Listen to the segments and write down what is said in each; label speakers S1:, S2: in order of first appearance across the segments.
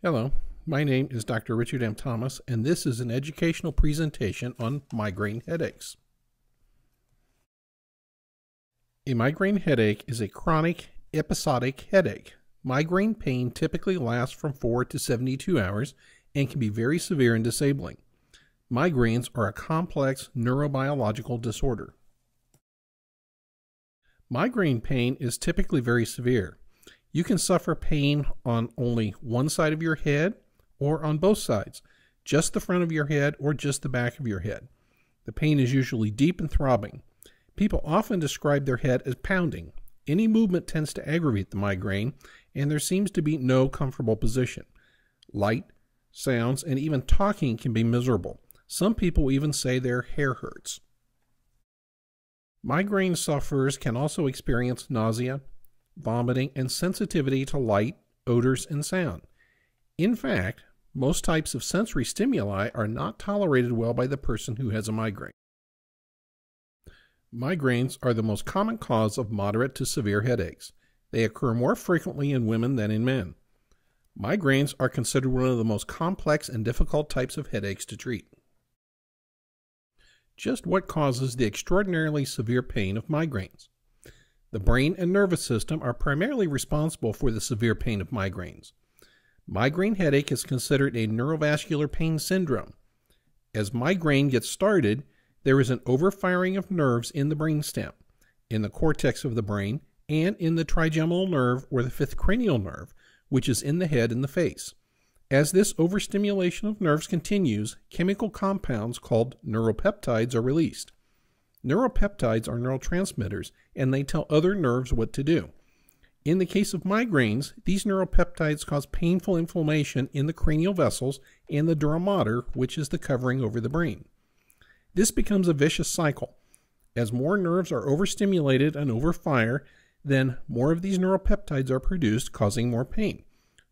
S1: Hello, my name is Dr. Richard M. Thomas, and this is an educational presentation on migraine headaches. A migraine headache is a chronic episodic headache. Migraine pain typically lasts from 4 to 72 hours and can be very severe and disabling. Migraines are a complex neurobiological disorder. Migraine pain is typically very severe. You can suffer pain on only one side of your head or on both sides, just the front of your head or just the back of your head. The pain is usually deep and throbbing. People often describe their head as pounding. Any movement tends to aggravate the migraine, and there seems to be no comfortable position. Light, sounds, and even talking can be miserable. Some people even say their hair hurts. Migraine sufferers can also experience nausea, vomiting, and sensitivity to light, odors, and sound. In fact, most types of sensory stimuli are not tolerated well by the person who has a migraine. Migraines are the most common cause of moderate to severe headaches. They occur more frequently in women than in men. Migraines are considered one of the most complex and difficult types of headaches to treat. Just what causes the extraordinarily severe pain of migraines? The brain and nervous system are primarily responsible for the severe pain of migraines. Migraine headache is considered a neurovascular pain syndrome. As migraine gets started, there is an overfiring of nerves in the brainstem, in the cortex of the brain, and in the trigeminal nerve or the fifth cranial nerve, which is in the head and the face. As this overstimulation of nerves continues, chemical compounds called neuropeptides are released. Neuropeptides are neurotransmitters, and they tell other nerves what to do. In the case of migraines, these neuropeptides cause painful inflammation in the cranial vessels and the dura mater, which is the covering over the brain. This becomes a vicious cycle. As more nerves are overstimulated and overfire, then more of these neuropeptides are produced, causing more pain.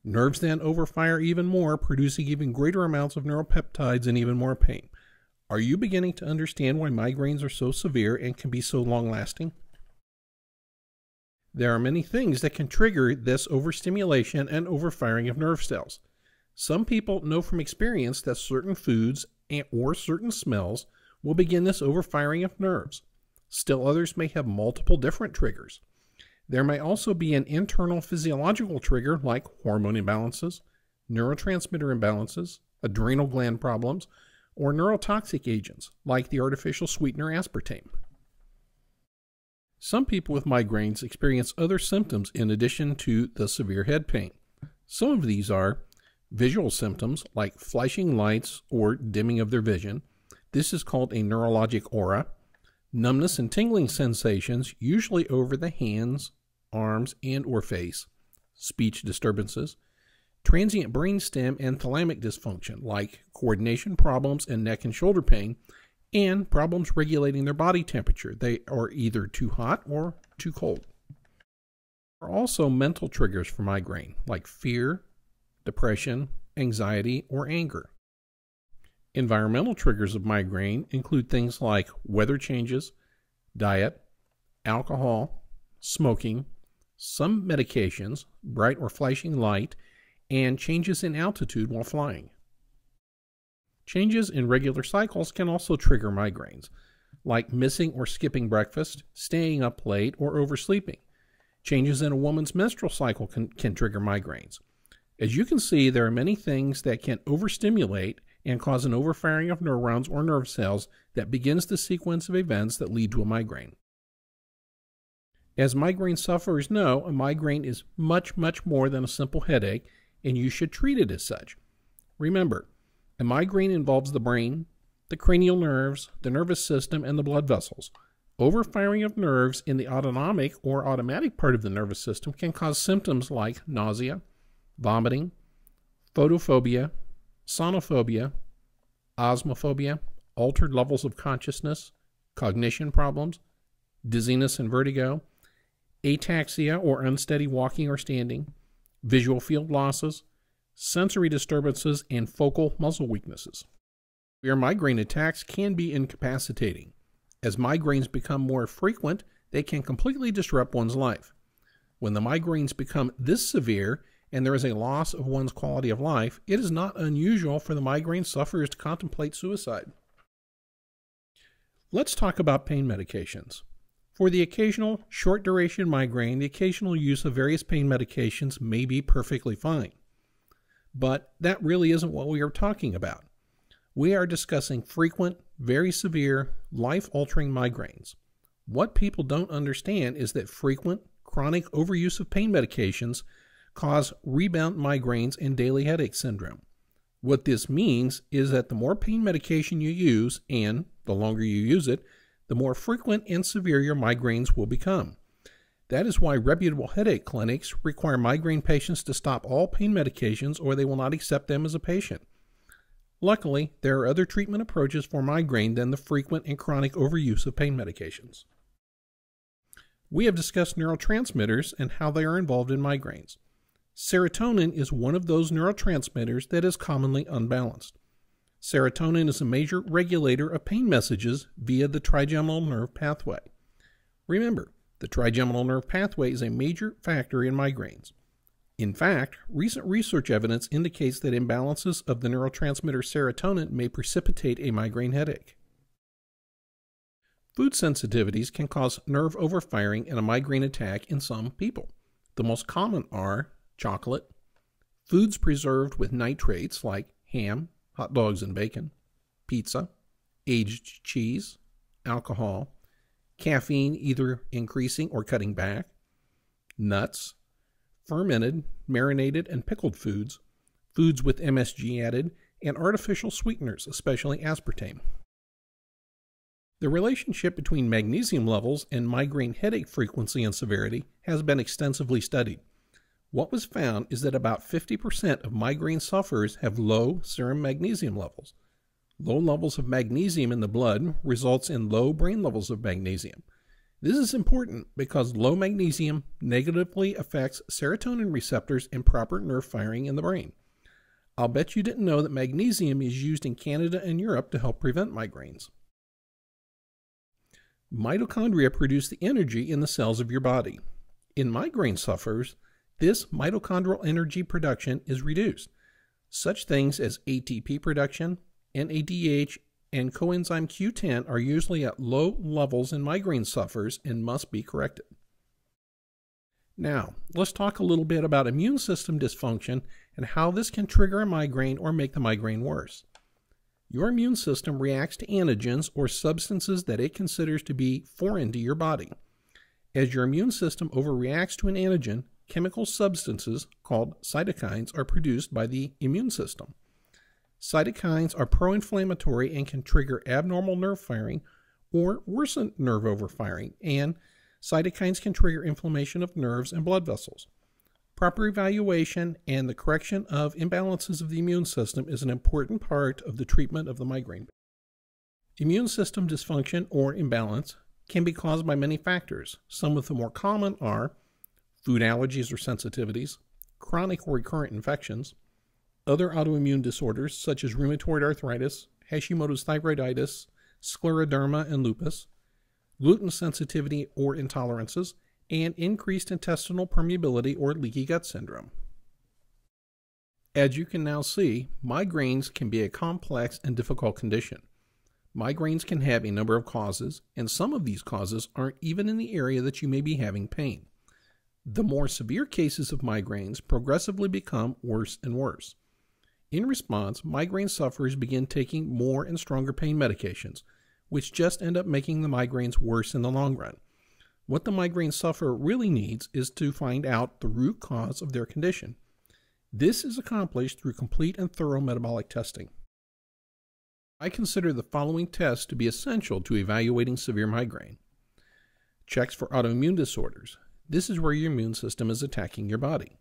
S1: Nerves then overfire even more, producing even greater amounts of neuropeptides and even more pain. Are you beginning to understand why migraines are so severe and can be so long-lasting? There are many things that can trigger this overstimulation and overfiring of nerve cells. Some people know from experience that certain foods or certain smells will begin this overfiring of nerves. Still others may have multiple different triggers. There may also be an internal physiological trigger like hormone imbalances, neurotransmitter imbalances, adrenal gland problems, or neurotoxic agents like the artificial sweetener aspartame. Some people with migraines experience other symptoms in addition to the severe head pain. Some of these are visual symptoms like flashing lights or dimming of their vision. This is called a neurologic aura. Numbness and tingling sensations, usually over the hands, arms, and or face. Speech disturbances. Transient brainstem and thalamic dysfunction, like coordination problems and neck and shoulder pain, and problems regulating their body temperature. They are either too hot or too cold. There are also mental triggers for migraine, like fear, depression, anxiety, or anger. Environmental triggers of migraine include things like weather changes, diet, alcohol, smoking, some medications, bright or flashing light, and changes in altitude while flying. Changes in regular cycles can also trigger migraines, like missing or skipping breakfast, staying up late, or oversleeping. Changes in a woman's menstrual cycle can trigger migraines. As you can see, there are many things that can overstimulate and cause an overfiring of neurons or nerve cells that begins the sequence of events that lead to a migraine. As migraine sufferers know, a migraine is much, much more than a simple headache, and you should treat it as such. Remember, a migraine involves the brain, the cranial nerves, the nervous system, and the blood vessels. Overfiring of nerves in the autonomic or automatic part of the nervous system can cause symptoms like nausea, vomiting, photophobia, sonophobia, osmophobia, altered levels of consciousness, cognition problems, dizziness and vertigo, ataxia or unsteady walking or standing, visual field losses, sensory disturbances, and focal muscle weaknesses. Severe migraine attacks can be incapacitating. As migraines become more frequent, they can completely disrupt one's life. When the migraines become this severe, and there is a loss of one's quality of life, it is not unusual for the migraine sufferers to contemplate suicide. Let's talk about pain medications. For the occasional short-duration migraine, the occasional use of various pain medications may be perfectly fine. But that really isn't what we are talking about. We are discussing frequent, very severe, life-altering migraines. What people don't understand is that frequent, chronic overuse of pain medications cause rebound migraines and daily headache syndrome. What this means is that the more pain medication you use, and the longer you use it, the more frequent and severe your migraines will become. That is why reputable headache clinics require migraine patients to stop all pain medications or they will not accept them as a patient. Luckily, there are other treatment approaches for migraine than the frequent and chronic overuse of pain medications. We have discussed neurotransmitters and how they are involved in migraines. Serotonin is one of those neurotransmitters that is commonly unbalanced. Serotonin is a major regulator of pain messages via the trigeminal nerve pathway. Remember, the trigeminal nerve pathway is a major factor in migraines. In fact, recent research evidence indicates that imbalances of the neurotransmitter serotonin may precipitate a migraine headache. Food sensitivities can cause nerve overfiring and a migraine attack in some people. The most common are chocolate, foods preserved with nitrates like ham, hot dogs and bacon, pizza, aged cheese, alcohol, caffeine either increasing or cutting back, nuts, fermented, marinated, and pickled foods, foods with MSG added, and artificial sweeteners, especially aspartame. The relationship between magnesium levels and migraine headache frequency and severity has been extensively studied. What was found is that about 50% of migraine sufferers have low serum magnesium levels. Low levels of magnesium in the blood results in low brain levels of magnesium. This is important because low magnesium negatively affects serotonin receptors and proper nerve firing in the brain. I'll bet you didn't know that magnesium is used in Canada and Europe to help prevent migraines. Mitochondria produce the energy in the cells of your body. In migraine sufferers, this mitochondrial energy production is reduced. Such things as ATP production, NADH, and coenzyme Q10 are usually at low levels in migraine sufferers and must be corrected. Now, let's talk a little bit about immune system dysfunction and how this can trigger a migraine or make the migraine worse. Your immune system reacts to antigens or substances that it considers to be foreign to your body. As your immune system overreacts to an antigen, chemical substances called cytokines are produced by the immune system. Cytokines are pro-inflammatory and can trigger abnormal nerve firing or worsen nerve overfiring, and cytokines can trigger inflammation of nerves and blood vessels. Proper evaluation and the correction of imbalances of the immune system is an important part of the treatment of the migraine. Immune system dysfunction or imbalance can be caused by many factors. Some of the more common are food allergies or sensitivities, chronic or recurrent infections, other autoimmune disorders such as rheumatoid arthritis, Hashimoto's thyroiditis, scleroderma, and lupus, gluten sensitivity or intolerances, and increased intestinal permeability or leaky gut syndrome. As you can now see, migraines can be a complex and difficult condition. Migraines can have a number of causes, and some of these causes aren't even in the area that you may be having pain. The more severe cases of migraines progressively become worse and worse. In response, migraine sufferers begin taking more and stronger pain medications, which just end up making the migraines worse in the long run. What the migraine sufferer really needs is to find out the root cause of their condition. This is accomplished through complete and thorough metabolic testing. I consider the following tests to be essential to evaluating severe migraine. Checks for autoimmune disorders. This is where your immune system is attacking your body.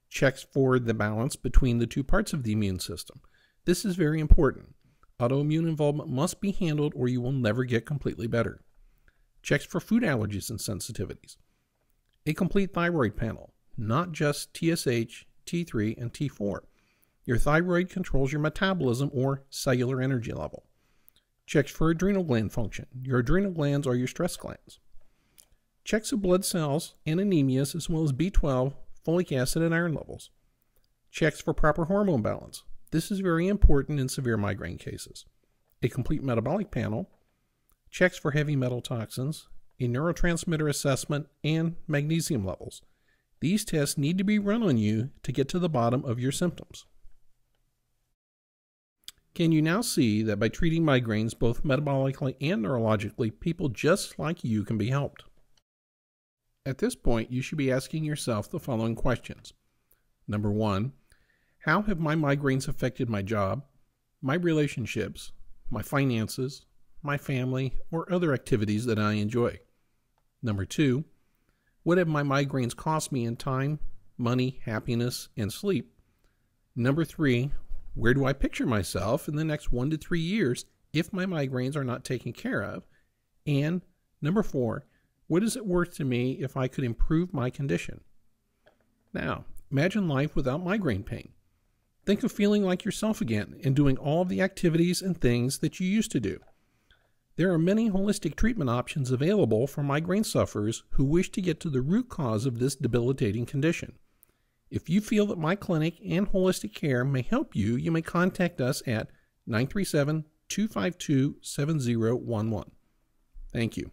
S1: Checks for the balance between the two parts of the immune system. This is very important. Autoimmune involvement must be handled or you will never get completely better. Checks for food allergies and sensitivities. A complete thyroid panel, not just TSH, T3, and T4. Your thyroid controls your metabolism or cellular energy level. Checks for adrenal gland function. Your adrenal glands are your stress glands. Checks of blood cells and anemias as well as B12, folic acid and iron levels. Checks for proper hormone balance. This is very important in severe migraine cases. A complete metabolic panel. Checks for heavy metal toxins. A neurotransmitter assessment, and magnesium levels. These tests need to be run on you to get to the bottom of your symptoms. Can you now see that by treating migraines both metabolically and neurologically, people just like you can be helped? At this point, you should be asking yourself the following questions. Number 1, how have my migraines affected my job, my relationships, my finances, my family, or other activities that I enjoy? Number 2, what have my migraines cost me in time, money, happiness, and sleep? Number 3, where do I picture myself in the next 1 to 3 years if my migraines are not taken care of? And number 4, what is it worth to me if I could improve my condition? Now, imagine life without migraine pain. Think of feeling like yourself again and doing all of the activities and things that you used to do. There are many holistic treatment options available for migraine sufferers who wish to get to the root cause of this debilitating condition. If you feel that my clinic and holistic care may help you, you may contact us at 937-252-7011. Thank you.